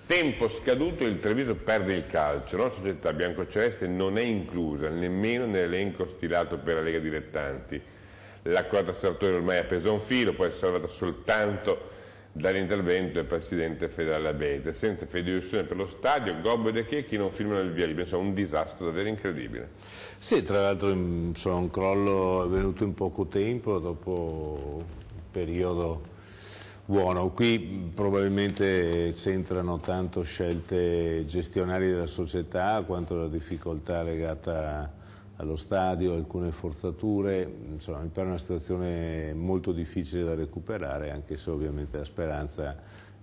Tempo scaduto, il Treviso perde il calcio. La società biancoceleste non è inclusa nemmeno nell'elenco stilato per la Lega Dilettanti. La quota Sartori ormai ha preso un filo, può essere salvata soltanto dall'intervento del presidente federale Abete. Senza federazione per lo stadio, Gobbo e De Checchi non firmano il via libera. Insomma, un disastro davvero incredibile. Sì, tra l'altro un crollo è venuto in poco tempo, dopo un periodo buono. Qui probabilmente c'entrano tanto scelte gestionali della società quanto la difficoltà legata allo stadio, alcune forzature. Insomma, mi pare una situazione molto difficile da recuperare, anche se ovviamente la speranza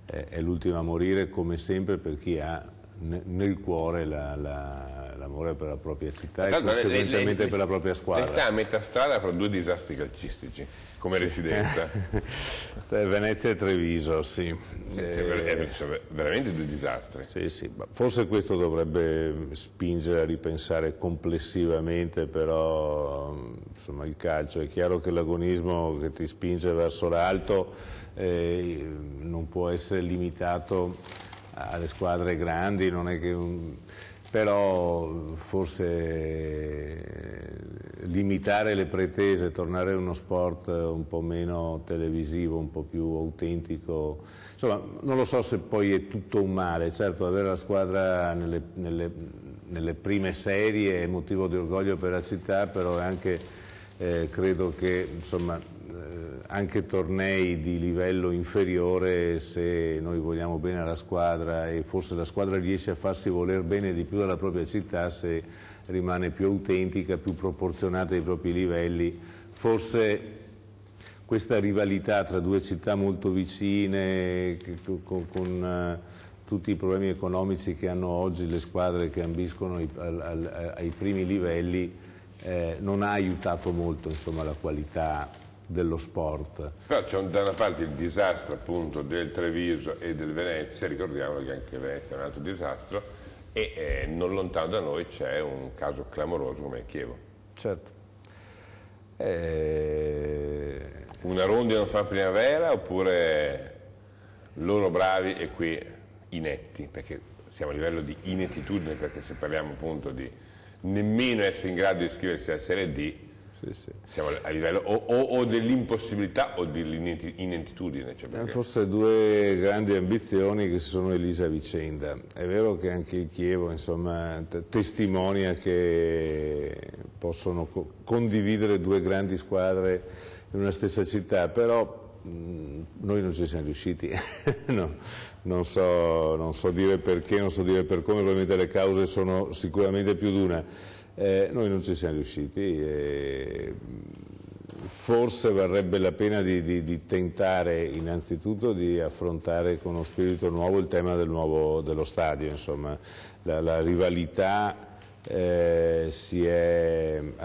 è l'ultima a morire, come sempre, per chi ha nel cuore l'amore per la propria città e conseguentemente per la propria squadra. Lei sta a metà strada fra due disastri calcistici come residenza. Venezia e Treviso, sì. Veramente due disastri. Sì, sì. Forse questo dovrebbe spingere a ripensare complessivamente, però insomma, il calcio, è chiaro che l'agonismo che ti spinge verso l'alto non può essere limitato alle squadre grandi, non è che però forse limitare le pretese, tornare a uno sport un po' meno televisivo, un po' più autentico, insomma non lo so se poi è tutto un male. Certo, avere la squadra nelle prime serie è motivo di orgoglio per la città, però è anche credo che insomma anche tornei di livello inferiore, se noi vogliamo bene alla squadra e forse la squadra riesce a farsi voler bene di più dalla propria città, se rimane più autentica, più proporzionata ai propri livelli, forse questa rivalità tra due città molto vicine, con tutti i problemi economici che hanno oggi le squadre che ambiscono ai primi livelli, non ha aiutato molto insomma, la qualità dello sport. Però c'è da una parte il disastro appunto del Treviso e del Venezia, ricordiamo che anche Venezia è un altro disastro, e non lontano da noi c'è un caso clamoroso come Chievo. Certo. Una rondine non fa primavera, oppure loro bravi e qui inetti, perché siamo a livello di inettitudine, perché se parliamo appunto di nemmeno essere in grado di iscriversi alla Serie D, sì, sì. Siamo a livello o dell'impossibilità o dell'inettitudine. Cioè forse due grandi ambizioni che si sono elise a vicenda. È vero che anche il Chievo insomma, testimonia che possono condividere due grandi squadre in una stessa città, però noi non ci siamo riusciti. No, non so dire perché, non so dire per come, probabilmente le cause sono sicuramente più di una. Noi non ci siamo riusciti, forse varrebbe la pena di tentare innanzitutto di affrontare con uno spirito nuovo il tema dello stadio, insomma. La rivalità ha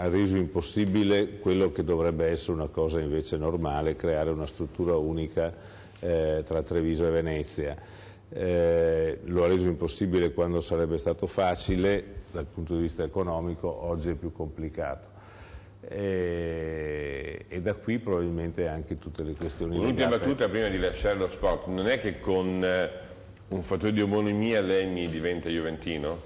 reso impossibile quello che dovrebbe essere una cosa invece normale, creare una struttura unica tra Treviso e Venezia. Lo ha reso impossibile quando sarebbe stato facile. Dal punto di vista economico oggi è più complicato e da qui probabilmente anche tutte le questioni legate. Un'ultima battuta prima di lasciare lo sport: non è che con un fattore di omonimia lei mi diventa juventino?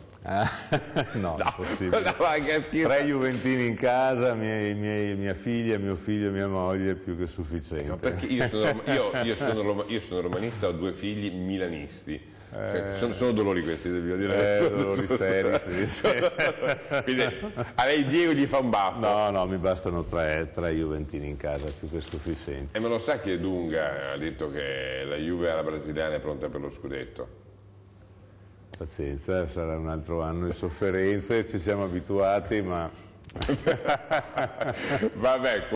No, è possibile. No, 3 juventini in casa, mia figlia, mio figlio e mia moglie, è più che sufficiente. No, perché io sono romanista, ho 2 figli milanisti. Sono dolori questi, devo dire. Dolori seri, sì. Quindi a lei Diego gli fa un baffo. No, mi bastano 3 juventini in casa, più che sufficienti. E me lo sa che Dunga ha detto che la Juve alla brasiliana è pronta per lo scudetto? Pazienza, sarà un altro anno di sofferenze, ci siamo abituati, ma... Vabbè.